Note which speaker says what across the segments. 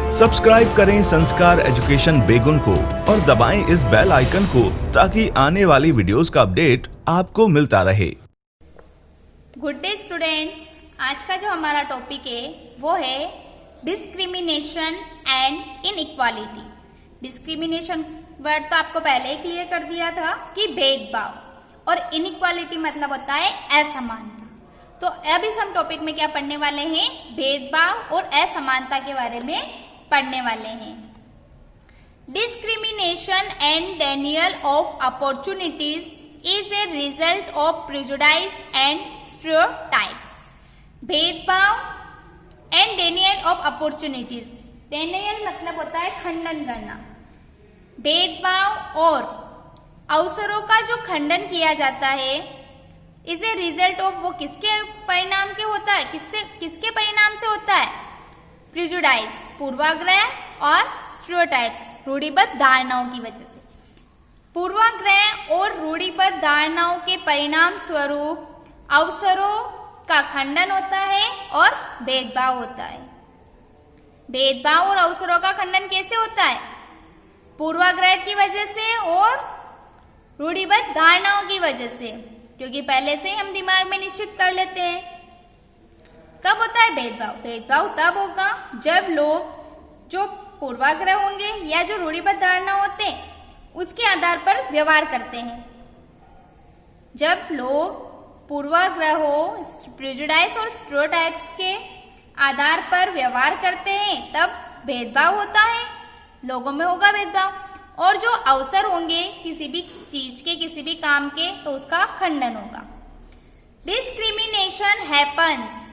Speaker 1: Subscribe करें संस्कार education बेगुन को और दबाएं इस बेल आइकन को ताकि आने वाली वीडियोस का अपडेट आपको मिलता रहे।
Speaker 2: गुड डे स्टूडेंट्स, आज का जो हमारा टॉपिक है वो है discrimination and inequality. Discrimination word तो आपको पहले ही क्लियर कर दिया था कि भेदभाव, और इनइक्वालिटी मतलब होता है असमानता। तो अब इस हम टॉपिक में क्या पढ़ने वाले हैं? भेदभाव और असमानता के बारे में पढ़ने वाले हैं। Discrimination and denial of opportunities is a result of prejudice and stereotypes. भेदभाव and denial of opportunities. Denial मतलब होता है खंडन करना। भेदभाव और अवसरों का जो खंडन किया जाता है इज ए रिजल्ट ऑफ, वो किसके परिणाम के होता है? किसके परिणाम से होता है? प्रिजुडाइज पूर्वाग्रह और स्टीरियोटाइप्स रूढ़िबद्ध धारणाओं की वजह से। पूर्वाग्रह और रूढ़िबद्ध धारणाओं के परिणाम स्वरूप अवसरों का खंडन होता है और भेदभाव होता है। भेदभाव और अवसरों का खंडन कैसे होता है? पूर्वाग्रह की वजह से और रूढ़िबद्ध धारणाओं की वजह से, क्योंकि पहले से ही हम दिमाग में निश्चित कर लेते हैं। कब होता है भेदभाव? भेदभाव तब होगा जब लोग जो पूर्वाग्रह होंगे या जो रूढ़िबद्ध धारणा होते हैं उसके आधार पर व्यवहार करते हैं। जब लोग पूर्वाग्रहों, प्रेजुडाइज और स्टीरियोटाइप्स के आधार पर व्यवहार करते हैं तब भेदभाव होता है, लोगों में होगा भेदभाव। और जो अवसर होंगे किसी भी चीज के, किसी भी काम के, तो उसका खंडन होगा। Discrimination happens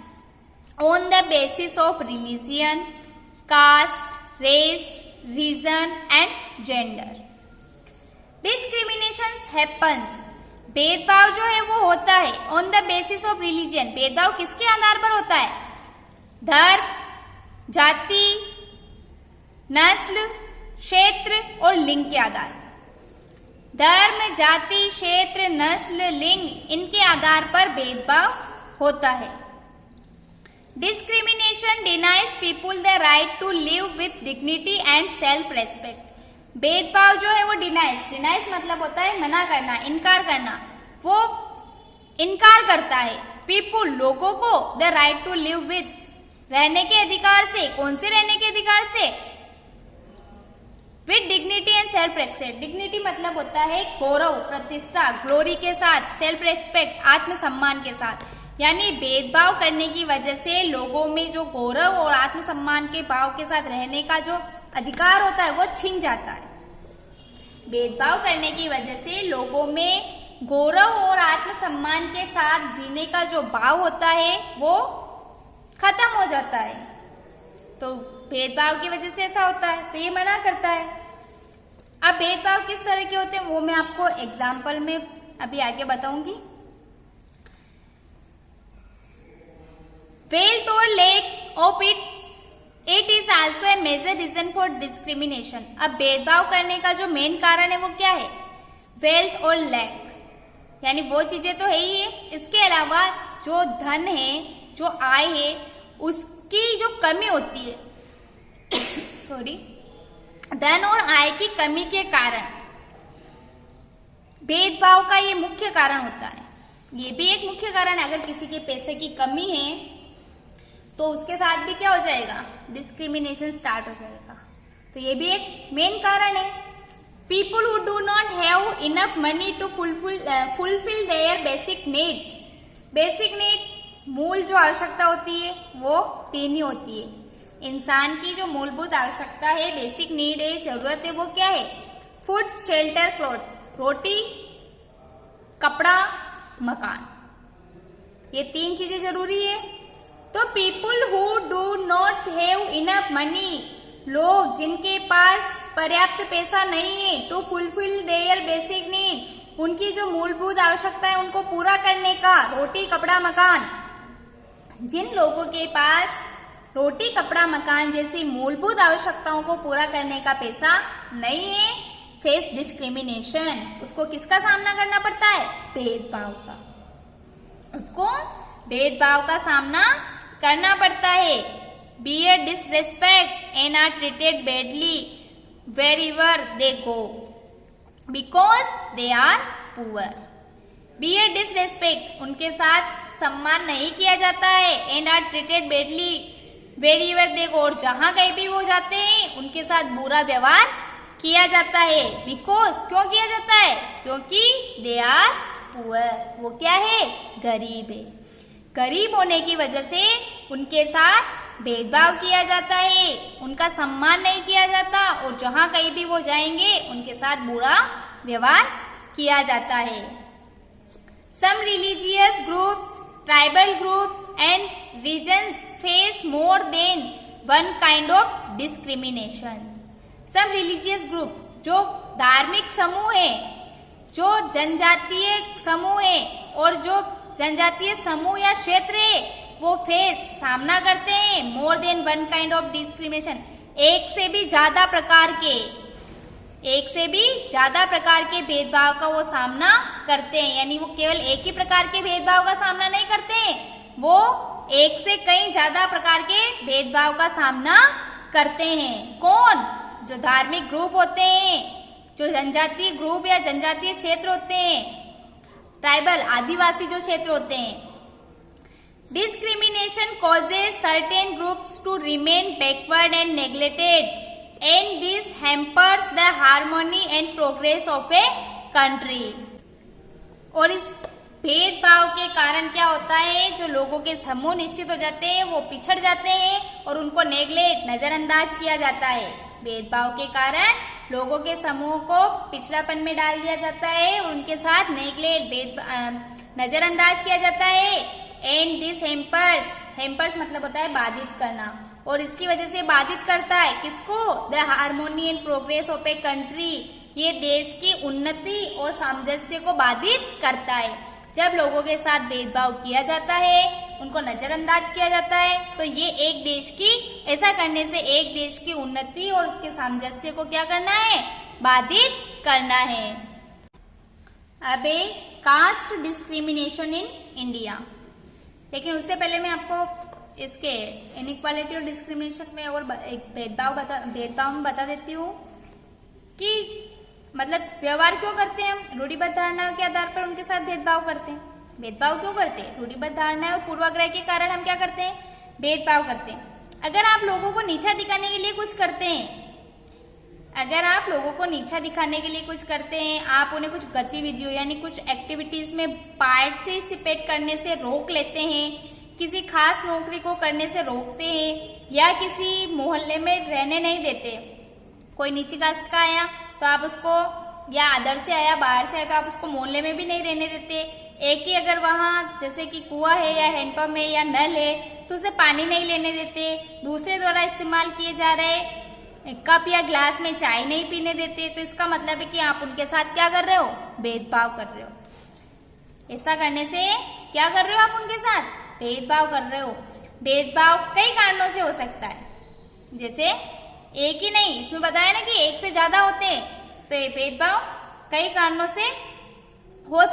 Speaker 2: on the basis of religion, caste, race, region and gender. Discrimination happens, भेदभाव जो है वो होता है on the basis of religion। भेदभाव किसके आधार पर होता है? धर्म, जाति, नस्ल, क्षेत्र और लिंग के आधार पर। धर्म, जाति, क्षेत्र, नस्ल, लिंग, इनके आधार पर भेदभाव होता है। Discrimination denies people the right to live with dignity and self-respect. भेदभाव जो है वो डिनाइज मतलब होता है मना करना, इनकार करना। वो इनकार करता है पीपुल, लोगों को, the right to live with, रहने के अधिकार से। कौन से रहने के अधिकार से? With dignity and self respect. Dignity मतलब होता है गौरव, प्रतिष्ठा, ग्लोरी के साथ, सेल्फ रेस्पेक्ट आत्मसम्मान के साथ। यानी भेदभाव करने की वजह से लोगों में जो गौरव और आत्मसम्मान के भाव के साथ रहने का जो अधिकार होता है वो छिन जाता है। भेदभाव करने की वजह से लोगों में गौरव और आत्मसम्मान के साथ जीने का जो भाव होता है वो खत्म हो जाता है। तो भेदभाव की वजह से ऐसा होता है, तो ये मना करता है। अब भेदभाव किस तरह के होते हैं वो मैं आपको एग्जाम्पल में अभी आगे बताऊंगी। Wealth or lack of it is also a major reason for discrimination। अब भेदभाव करने का जो मेन कारण है वो क्या है? वेल्थ और लैक, यानी वो चीजें तो है ही है, इसके अलावा जो धन है, जो आय है, उसकी जो कमी होती है सॉरी, धन और आय की कमी के कारण भेदभाव का ये मुख्य कारण होता है। ये भी एक मुख्य कारण है। अगर किसी के पैसे की कमी है तो उसके साथ भी क्या हो जाएगा? डिस्क्रिमिनेशन स्टार्ट हो जाएगा। तो ये भी एक मेन कारण है। People who do not have enough money to fulfil their basic needs. Basic need, मूल जो आवश्यकता होती है वो तीन ही होती है। इंसान की जो मूलभूत आवश्यकता है, बेसिक नीड है, जरूरत है, वो क्या है? Food, shelter, clothes. रोटी, कपड़ा, मकान, ये तीन चीजें जरूरी है। तो people who do not have enough money, लोग जिनके पास पर्याप्त पैसा नहीं है, to fulfil their basic need, उनकी जो मूलभूत आवश्यकता है उनको पूरा करने का, रोटी, कपड़ा, मकान, जिन लोगों के पास रोटी, कपड़ा, मकान जैसी मूलभूत आवश्यकताओं को पूरा करने का पैसा नहीं है, फेस डिस्क्रिमिनेशन, उसको किसका सामना करना पड़ता है? भेदभाव का। उसको भेदभाव का सामना करना पड़ता है। bear disrespect and are treated badly wherever they go because they are poor. bear disrespect, उनके साथ सम्मान नहीं किया जाता है, and are treated badly wherever they go, और जहां कहीं भी वो जाते हैं उनके साथ बुरा व्यवहार किया जाता है. बिकॉज, क्यों किया जाता है? क्योंकि दे आर पुअर, वो क्या है? गरीब है. गरीब होने की वजह से उनके साथ भेदभाव किया जाता है, उनका सम्मान नहीं किया जाता, और जहां कहीं भी वो जाएंगे उनके साथ बुरा व्यवहार किया जाता है. Some religious groups, tribal groups and regions face more than one kind of discrimination. Some religious group, जो धार्मिक समूह है, जो जनजातीय समूह है, और जो जनजातीय समूह या क्षेत्र है, वो सामना करते हैं मोर than one kind of discrimination, एक से भी ज्यादा प्रकार के भेदभाव का वो सामना करते हैं. यानी वो केवल एक ही प्रकार के भेदभाव का सामना नहीं करते हैं, वो एक से कई ज्यादा प्रकार के भेदभाव का सामना करते हैं. कौन? जो धार्मिक ग्रुप होते हैं, जो जनजातीय ग्रुप या जनजातीय क्षेत्र होते हैं, ट्राइबल आदिवासी जो क्षेत्र होते हैं. Discrimination causes certain groups to remain backward and neglected, and this hampers the harmony and progress of a country. और इस भेदभाव के कारण क्या होता है? जो लोगों के समूह निश्चित हो जाते हैं वो पिछड़ जाते हैं और उनको नेग्लेक्ट, नजरअंदाज किया जाता है. भेदभाव के कारण लोगों के समूह को पिछड़ापन में डाल दिया जाता है, उनके साथ नेग्लेक्ट, नजरअंदाज किया जाता है. एंड दिस हेम्पर्स मतलब होता है बाधित करना, और इसकी वजह से बाधित करता है किसको? The harmony and progress of a country. ये देश की उन्नति और सामंजस्य को बाधित करता है. जब लोगों के साथ भेदभाव किया जाता है, उनको नजरअंदाज किया जाता है, तो ये एक देश की, ऐसा करने से एक देश की उन्नति और उसके सामंजस्य को क्या करना है? बाधित करना है. अब कास्ट डिस्क्रिमिनेशन इन इंडिया. लेकिन उससे पहले मैं आपको इसके इनइक्वालिटी और डिस्क्रिमिनेशन में और एक भेदभाव में बता देती हूँ कि मतलब व्यवहार क्यों करते हैं हम? रूढ़िबद्ध धारणा के आधार पर उनके साथ भेदभाव करते हैं. भेदभाव क्यों करते हैं? रूढ़िबद्ध धारणा और पूर्वाग्रह के कारण हम क्या करते हैं? भेदभाव करते हैं. अगर आप लोगों को नीचा दिखाने के लिए कुछ करते हैं, आप उन्हें कुछ गतिविधियों यानी कुछ एक्टिविटीज में पार्टिसिपेट करने से रोक लेते हैं, किसी खास नौकरी को करने से रोकते हैं, या किसी मोहल्ले में रहने नहीं देते. कोई नीची कास्ट का आया तो आप उसको, या अदर से आया, बाहर से आया, तो आप उसको मोहल्ले में भी नहीं रहने देते. एक ही अगर वहां जैसे कि कुआं है या हैंडपंप है या नल है तो उसे पानी नहीं लेने देते. दूसरे द्वारा इस्तेमाल किए जा रहे कप या ग्लास में चाय नहीं पीने देते. तो इसका मतलब है कि आप उनके साथ क्या कर रहे हो? भेदभाव कर रहे हो. ऐसा करने से क्या कर रहे हो? आप उनके साथ भेदभाव कर रहे हो. भेदभाव कई कारणों से हो सकता है, जैसे एक ही नहीं, इसमें बताया ना कि एक से ज्यादा होते हैं, तो ये भेदभाव कई कारणों से हो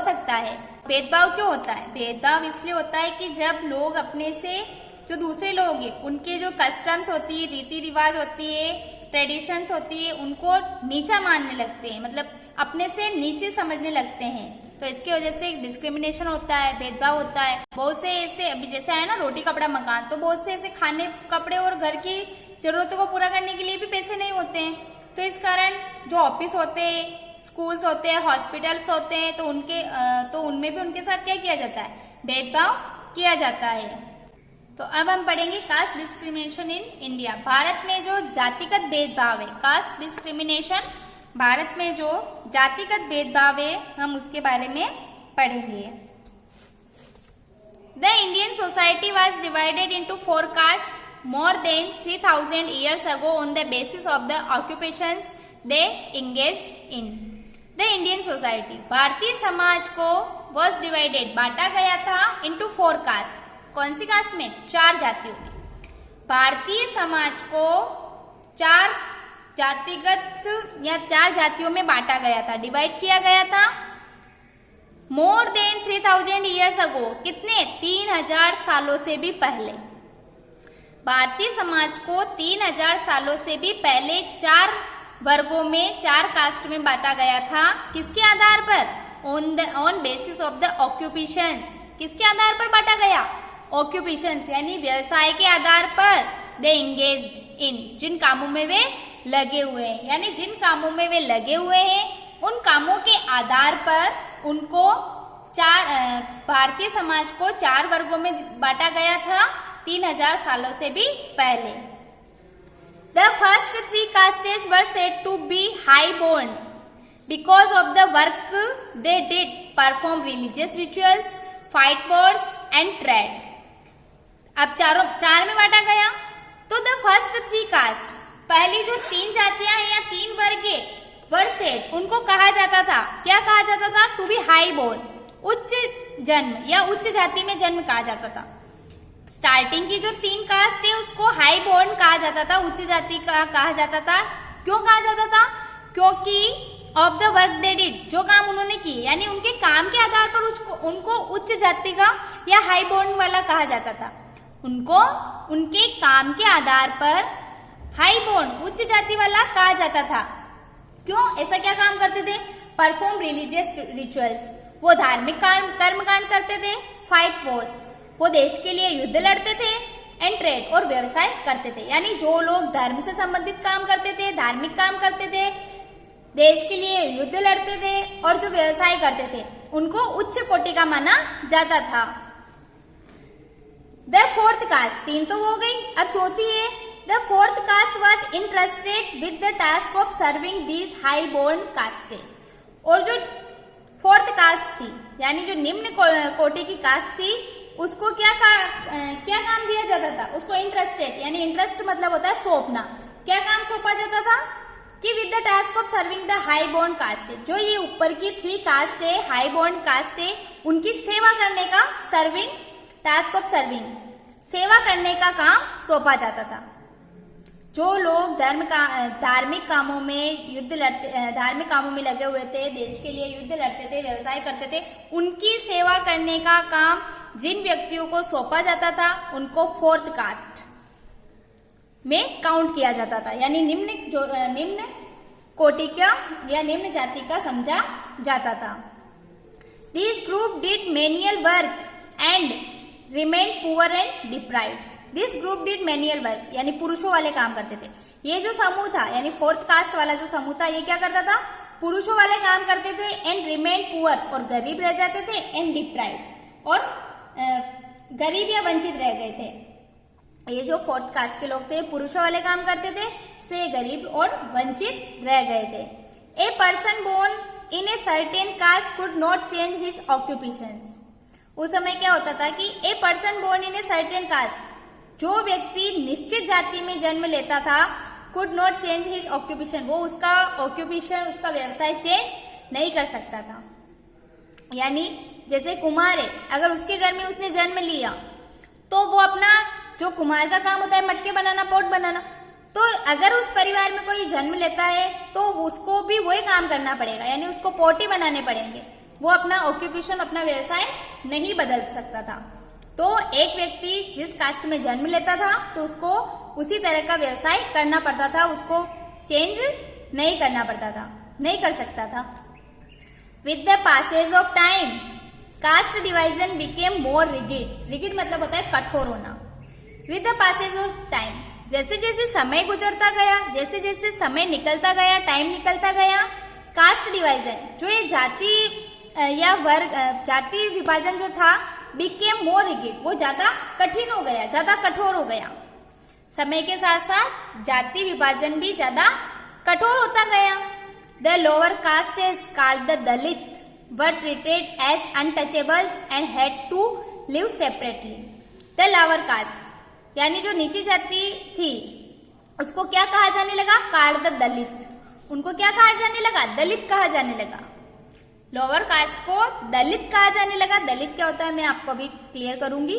Speaker 2: सकता है. भेदभाव क्यों होता है? भेदभाव इसलिए होता है कि जब लोग अपने से, जो दूसरे लोग हैं, उनके जो कस्टम्स होती है, रीति रिवाज होती है, ट्रेडिशंस होती है, उनको नीचा मानने लगते हैं, मतलब अपने से नीचे समझने लगते हैं. तो इसकी वजह से डिस्क्रिमिनेशन होता है, भेदभाव होता है. बहुत से ऐसे, अभी जैसे है ना रोटी कपड़ा मकान, तो बहुत से ऐसे खाने, कपड़े और घर की जरूरतों को पूरा करने के लिए भी पैसे नहीं होते हैं. तो इस कारण जो ऑफिस होते हैं, स्कूल्स होते हैं, हॉस्पिटल्स होते हैं, तो उनमें भी उनके साथ क्या किया जाता है? भेदभाव किया जाता है. तो अब हम पढ़ेंगे caste discrimination in India. Bharat में जो जातिगत भेदभाव है, कास्ट डिस्क्रिमिनेशन, भारत में जो जातिगत भेदभाव है, हम उसके बारे में पढ़ेंगे. The Indian society was divided into 4 caste more than 3000 years ago on the basis of the occupations they engaged in. The Indian society, Bharatiya Samaj को was divided, बांटा गया था into 4 caste. कौन सी कास्ट में? 4 जातियों में. भारतीय समाज को 4 जातिगत या 4 जातियों में बांटा गया था, डिवाइड किया गया था. more than 3000 years ago, कितने? 3000 सालों से भी पहले. भारतीय समाज को 3000 सालों से भी पहले 4 वर्गों में, 4 कास्ट में बांटा गया था। किसके आधार पर? On basis of the occupations. किसके आधार पर बांटा गया? ऑक्यूपेशंस, यानी व्यवसाय के आधार पर। दे एंगेज्ड इन, जिन कामों में वे लगे हुए हैं, यानी जिन कामों में वे लगे हुए हैं उन कामों के आधार पर उनको भारतीय समाज को 4 वर्गों में बांटा गया था 3000 सालों से भी पहले। The first 3 castes were said to be high-born because of the work they did, perform religious rituals, fight wars and trade. अब 4 में बांटा गया। तो द फर्स्ट 3 कास्ट, पहली जो 3 जातियां हैं या 3 वर्गे वर्सेट, उनको कहा जाता था, क्या कहा जाता था? टू बी हाई बोर्न, उच्च जन्म या उच्च जाति में जन्म कहा जाता था। स्टार्टिंग की जो 3 कास्ट है उसको हाई बोर्न कहा जाता था, उच्च जाति का कहा जाता था। क्यों कहा जाता था? क्योंकि of the work they did, जो काम उन्होंने किए, यानी उनके काम के आधार पर उनको उच्च जाति का या हाई बोर्न वाला कहा जाता था। उनको उनके काम के आधार पर हाई बोर्न, उच्च जाति वाला कहा जाता था। क्यों? ऐसा क्या काम करते थे? परफॉर्म रिलीजियस रिचुअल्स, वो धार्मिक कर्मकांड करते थे। फाइट वॉर्स, वो देश के लिए युद्ध लड़ते थे। एंड ट्रेड, और व्यवसाय करते थे, यानी जो लोग धर्म से संबंधित काम करते थे, धार्मिक काम करते थे, देश के लिए युद्ध लड़ते थे और जो व्यवसाय करते थे, उनको उच्च कोटि का माना जाता था। द फोर्थ कास्ट, 3 तो हो गई, अब चौथी है। The fourth caste was interested with the task of serving these high born castes. और जो फोर्थ कास्ट थी, यानी जो निम्न कोटि की कास्ट थी, उसको क्या काम दिया जाता था? उसको इंटरेस्टेड, यानी इंटरेस्ट मतलब होता है सौंपना। क्या काम सौंपा जाता था? कि with the task of serving the high born caste, जो ये ऊपर की 3 कास्ट है, हाई बोर्न कास्ट है, उनकी सेवा करने का, सर्विंग, टास्क ऑफ सर्विंग, सेवा करने का काम सौंपा जाता था। जो लोग धार्मिक कामों में धार्मिक कामों में लगे हुए थे, देश के लिए युद्ध लड़ते थे, व्यवसाय करते थे, उनकी सेवा करने का काम जिन व्यक्तियों को सौंपा जाता था, उनको फोर्थ कास्ट में काउंट किया जाता था, यानी निम्न कोटि का या निम्न जाति का समझा जाता था। This group did manual work and remain poor and deprived. This group did manual work, यानी पुरुषों वाले काम करते थे। ये जो समूह था, यानी फोर्थ कास्ट वाला जो समूह था, ये क्या करता था? पुरुषों वाले काम करते थे। एंड रिमेन पुअर, और गरीब रह जाते थे। एंड डिप्राइव्ड, और गरीब या वंचित रह गए थे। ये जो फोर्थ कास्ट के लोग थे, पुरुषों वाले काम करते थे, से गरीब और वंचित रह गए थे। A person born in a certain caste could not change his occupations. उस समय क्या होता था कि a person born in a certain caste, जो व्यक्ति निश्चित जाति में जन्म लेता था, could not change his occupation, वो उसका ऑक्यूपेशन, उसका व्यवसाय चेंज नहीं कर सकता था। यानी जैसे कुम्हार है, अगर उसके घर में उसने जन्म लिया तो वो अपना जो कुम्हार का काम होता है, मटके बनाना, पोट बनाना, तो अगर उस परिवार में कोई जन्म लेता है तो उसको भी वही काम करना पड़ेगा, यानी उसको पोट ही बनाने पड़ेंगे। वो अपना ऑक्यूपेशन, अपना व्यवसाय नहीं बदल सकता था। तो एक व्यक्ति जिस कास्ट में जन्म लेता था तो उसको उसी तरह का व्यवसाय करना पड़ता था, उसको चेंज नहीं करना पड़ता था, नहीं कर सकता था। With the passage of time caste division became more rigid. Rigid मतलब होता है कठोर होना। With the passage of time, जैसे जैसे समय गुजरता गया, जैसे जैसे समय निकलता गया, टाइम निकलता गया, कास्ट डिवाइजन, जो ये जाति या वर्ग, जाति विभाजन जो था, बिकेम मोर रिगिड, वो ज्यादा कठिन हो गया, ज्यादा कठोर हो गया। समय के साथ साथ जाति विभाजन भी ज्यादा कठोर होता गया। The lower caste is called the Dalit were treated as untouchables and had to live separately. The lower caste, यानी जो नीची जाति थी, उसको क्या कहा जाने लगा? कॉल्ड द दलित। उनको क्या कहा जाने लगा? दलित कहा जाने लगा। लोअर कास्ट को दलित कहा जाने लगा। दलित क्या होता है मैं आपको अभी क्लियर करूंगी।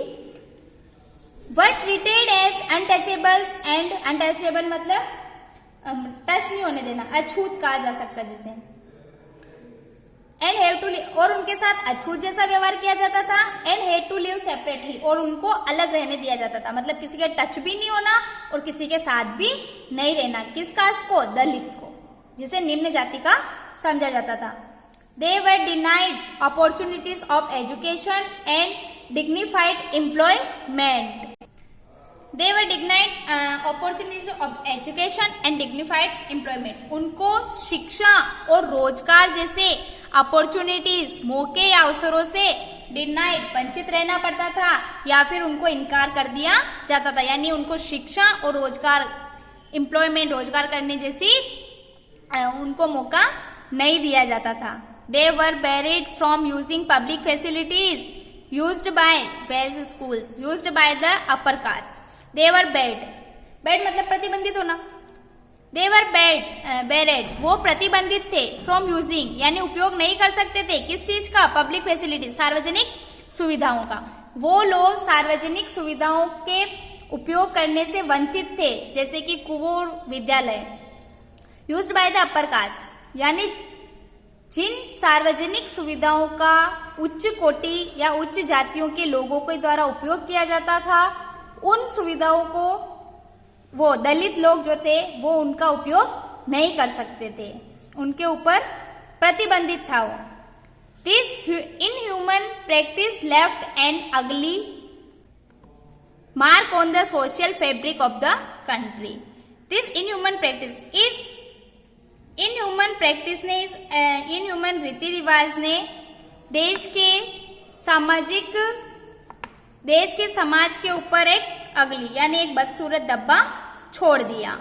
Speaker 2: Were treated as untouchables, and untouchable मतलब टच नहीं होने देना, अछूत कहा जा सकता जिसे। एंड हैव टू लिव, और उनके साथ अछूत जैसा व्यवहार किया जाता था। And have to live separately, और उनको अलग रहने दिया जाता था, मतलब किसी के टच भी नहीं होना और किसी के साथ भी नहीं रहना। किस कास्ट को? दलित को, जिसे निम्न जाति का समझा जाता था। They were denied opportunities of education and dignified employment. They were denied opportunities of education and dignified employment. उनको शिक्षा और रोजगार जैसे अपॉर्चुनिटीज, मौके या अवसरों से डिनाइड, वंचित रहना पड़ता था या फिर उनको इनकार कर दिया जाता था, यानी उनको शिक्षा और रोजगार, एम्प्लॉयमेंट, रोजगार करने जैसी उनको मौका नहीं दिया जाता था। They were barred from using public facilities used by various schools used by the upper caste. They were barred, barred मतलब प्रतिबंधित होना। They were barred, वो प्रतिबंधित थे। From using यानी उपयोग नहीं कर सकते थे, किस चीज का? पब्लिक फैसिलिटी, सार्वजनिक सुविधाओं का। वो लोग सार्वजनिक सुविधाओं के उपयोग करने से वंचित थे, जैसे कि कुंवर विद्यालय। Used by the upper caste यानी जिन सार्वजनिक सुविधाओं का उच्च कोटि या उच्च जातियों के लोगों के द्वारा उपयोग किया जाता था, उन सुविधाओं को वो दलित लोग जो थे वो उनका उपयोग नहीं कर सकते थे, उनके ऊपर प्रतिबंधित था वो। This inhuman practice left N अगली mark on the social fabric of the country. This inhuman practice ने, इस इनह्यूमन रीति रिवाज ने देश के समाज के ऊपर एक अगली यानी एक बदसूरत धब्बा छोड़ दिया।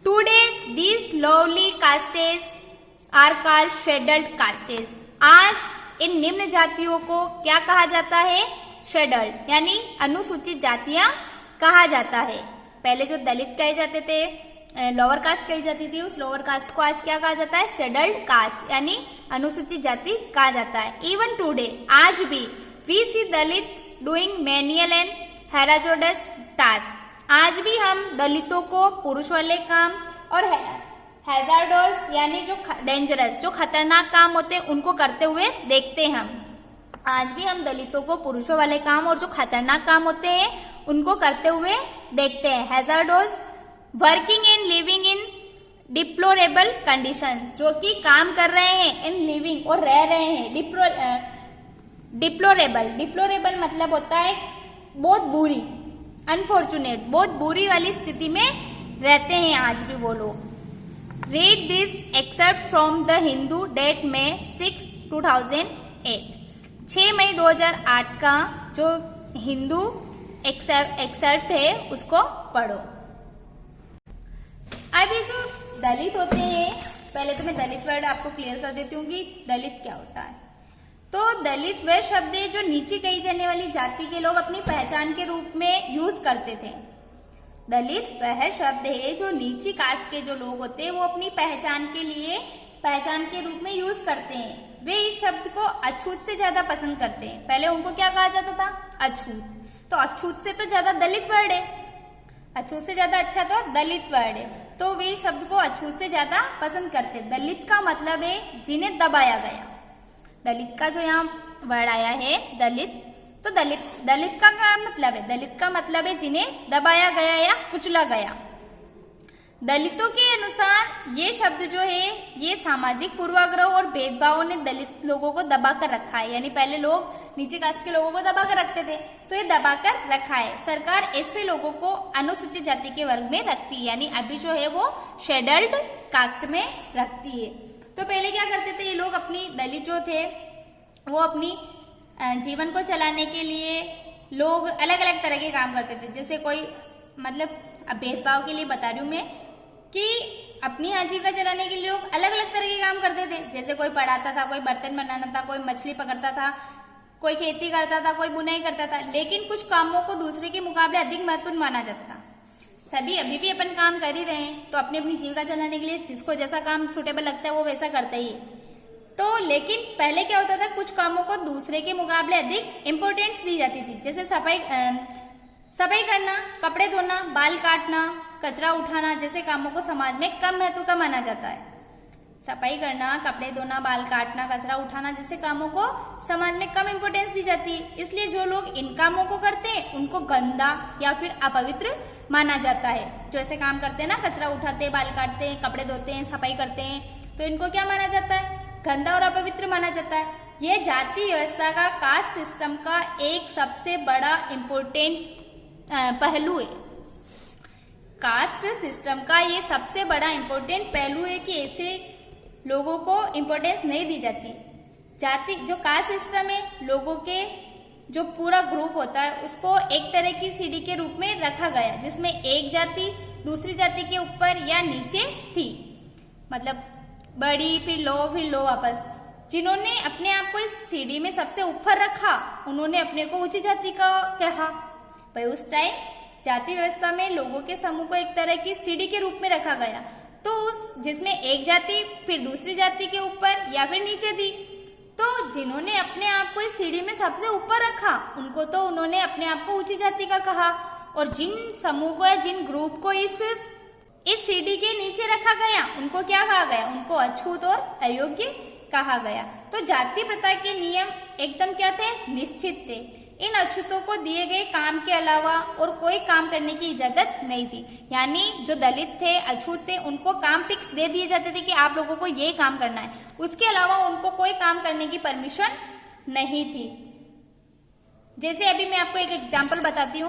Speaker 2: Today these lowly castes are called scheduled castes. आज इन निम्न जातियों को क्या कहा जाता है? शेडल्ड यानी अनुसूचित जातियां कहा जाता है। पहले जो दलित कहे जाते थे, लोअर कास्ट कही जाती थी, उस लोअर कास्ट को आज क्या कहा जाता है? शेडल्ड कास्ट यानी अनुसूचित जाति कहा जाता है। इवन टुडे, आज भी, we see Dalits doing manual and hazardous task. आज भी हम दलितों को पुरुष वाले काम और हैजार्डस यानी जो डेंजरस, जो खतरनाक काम होते हैं उनको करते हुए देखते हैं हम। आज भी हम दलितों को पुरुषों वाले काम और जो खतरनाक काम होते हैं उनको करते हुए देखते हैं। Hazards working and living in deplorable conditions, जो कि काम कर रहे हैं, इन लिविंग और रह रहे हैं। डिप्लोरेबल मतलब होता है बहुत बुरी, अनफॉर्चुनेट, बहुत बुरी वाली स्थिति में रहते हैं आज भी वो लोग। Read this except from the Hindu date में 6, 2008, 6 मई 2008 का जो हिंदू एक्सेप्ट है उसको पढ़ो। अब ये जो दलित होते हैं, पहले तो मैं दलित वर्ड आपको क्लियर कर देती हूँ कि दलित क्या होता है। तो दलित वह शब्द है जो नीचे कही जाने वाली जाति के लोग अपनी पहचान के रूप में यूज करते थे। दलित वह शब्द है जो नीची कास्ट के जो लोग होते हैं वो अपनी पहचान के रूप में यूज करते हैं। वे इस शब्द को अछूत से ज्यादा पसंद करते हैं। पहले उनको क्या कहा जाता था? अछूत। तो अछूत से तो ज्यादा दलित वर्ड है, अछूत से ज्यादा अच्छा तो दलित वर्ड है, तो वे शब्द को अछूत से ज्यादा पसंद करते। दलित का मतलब है जिन्हें दबाया गया। दलित का जो यहाँ वर्ड आया है दलित, तो दलित का क्या मतलब है? दलित का मतलब है जिन्हें दबाया गया या कुचला गया। दलितों के अनुसार ये शब्द जो है ये सामाजिक पूर्वाग्रह और भेदभावों ने दलित लोगों को दबा कर रखा है। यानी पहले लोग नीचे कास्ट के लोगों को दबा कर रखते थे, तो ये दबा कर रखा है। सरकार ऐसे लोगों को अनुसूचित जाति के वर्ग में रखती है, यानी अभी जो है वो शेडल्ड कास्ट में रखती है। तो पहले क्या करते थे ये लोग? अपनी दलित जो थे वो अपनी जीवन को चलाने के लिए लोग अलग अलग तरह के काम करते थे। जैसे कोई, मतलब अब भेदभाव के लिए बता रही हूँ मैं, कि अपनी आजीविका चलाने के लिए लोग अलग अलग तरह के काम करते थे। जैसे कोई पढ़ाता था, कोई बर्तन बनाना था, कोई मछली पकड़ता था, कोई खेती करता था, कोई बुनाई करता था। लेकिन कुछ कामों को दूसरे के मुकाबले अधिक महत्वपूर्ण माना जाता था। सभी अभी भी अपन काम कर ही रहे हैं, तो अपनी अपनी जीविका चलाने के लिए जिसको जैसा काम सुटेबल लगता है वो वैसा करता ही। तो लेकिन पहले क्या होता था, कुछ कामों को दूसरे के मुकाबले अधिक इम्पोर्टेंस दी जाती थी। जैसे सफाई करना, कपड़े धोना, बाल काटना, कचरा उठाना जैसे कामों को समाज में कम महत्व का माना जाता है। सफाई करना, कपड़े धोना, बाल काटना, कचरा उठाना जैसे कामों को समाज में कम इम्पोर्टेंस दी जाती है। इसलिए जो लोग इन कामों को करते हैं उनको गंदा या फिर अपवित्र माना जाता है। जो ऐसे काम करते हैं ना, कचरा उठाते हैं, बाल काटते हैं, कपड़े धोते हैं, सफाई करते हैं, तो इनको क्या माना जाता है? गंदा और अपवित्र माना जाता है। ये जाति व्यवस्था का, कास्ट सिस्टम का एक सबसे बड़ा इम्पोर्टेंट पहलू है। कास्ट सिस्टम का ये सबसे बड़ा इम्पोर्टेंट पहलू है कि ऐसे लोगों को इम्पोर्टेंस नहीं दी जाती। जाति जो कास्ट सिस्टम है, लोगों के जो पूरा ग्रुप होता है उसको एक तरह की सीढ़ी के रूप में रखा गया, जिसमें एक जाति दूसरी जाति के ऊपर या नीचे थी, मतलब बड़ी फिर लो वापस। जिन्होंने अपने आप को इस सीढ़ी में सबसे ऊपर रखा उन्होंने अपने को ऊंची जाति का कहा। भाई उस टाइम जाति व्यवस्था में लोगों के समूह को एक तरह की सीढ़ी के रूप में रखा गया, तो उस जिसमें एक जाति फिर दूसरी जाति के ऊपर या फिर नीचे थी। तो जिन्होंने अपने आप को इस सीढ़ी में सबसे ऊपर रखा उनको तो उन्होंने अपने आप को ऊंची जाति का कहा, और जिन समूह को या जिन ग्रुप को इस सीढ़ी के नीचे रखा गया उनको क्या कहा गया? उनको अछूत और अयोग्य कहा गया। तो जाति प्रथा के नियम एकदम क्या थे? निश्चित थे। इन अछूतों को दिए गए काम के अलावा और कोई काम करने की इजाजत नहीं थी। यानी जो दलित थे, अछूत थे, उनको काम फिक्स दे दिए जाते थे कि आप लोगों को ये काम करना है, उसके अलावा उनको कोई काम करने की परमिशन नहीं थी। जैसे अभी मैं आपको एक एग्जाम्पल बताती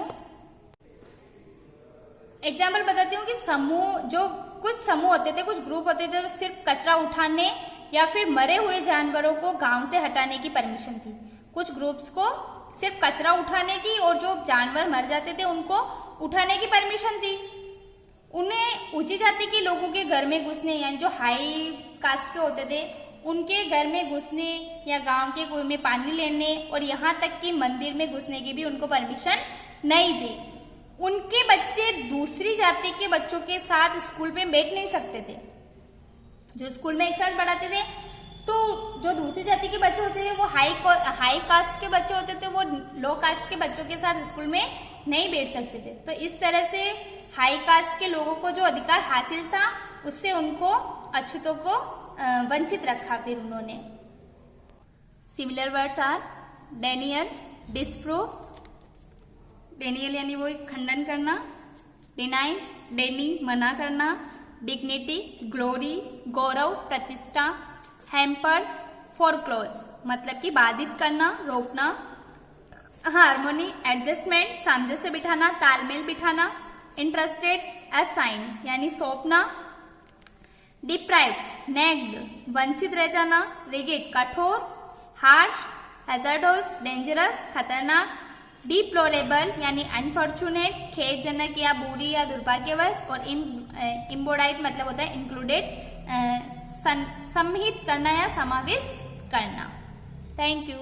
Speaker 2: हूँ कि समूह, जो कुछ समूह होते थे, कुछ ग्रुप होते थे, जो सिर्फ कचरा उठाने या फिर मरे हुए जानवरों को गांव से हटाने की परमिशन थी। कुछ ग्रुप्स को सिर्फ कचरा उठाने की और जो जानवर मर जाते थे उनको उठाने की परमिशन थी। उन्हें ऊंची जाति के लोगों के घर में घुसने, यानी जो हाई कास्ट के होते थे उनके घर में घुसने या गांव के कुएं में पानी लेने और यहाँ तक कि मंदिर में घुसने की भी उनको परमिशन नहीं थी। उनके बच्चे दूसरी जाति के बच्चों के साथ स्कूल में बैठ नहीं सकते थे। जो स्कूल में एक साथ पढ़ाते थे, तो जो दूसरी जाति के बच्चे होते थे वो हाई कास्ट के बच्चे होते थे, वो लो कास्ट के बच्चों के साथ स्कूल में नहीं बैठ सकते थे। तो इस तरह से हाई कास्ट के लोगों को जो अधिकार हासिल था उससे उनको अछूतों को वंचित रखा। फिर उन्होंने similar words are denial, disprove, denial यानी वो खंडन करना, डिनाइज, डेनिंग मना करना, डिग्निटी ग्लोरी गौरव प्रतिष्ठा, हैम्पर्स फोरक्लोज मतलब कि बाधित करना रोकना, हार्मोनी एडजस्टमेंट सामंजस्य बिठाना तालमेल बिठाना, इंटरेस्टेड असाइन यानी सौंपना, डिप्राइव्ड नेग्ड वंचित रह जाना, रिगिड कठोर, हार्श हैजर्डोस डेंजरस खतरनाक, डिप्लोरेबल यानी अनफॉर्चुनेट खेदजनक या बुरी या दुर्भाग्यवश, और इम्बोडाइट मतलब होता है इंक्लूडेड सम्मिलित करना या समावेश करना। Thank you.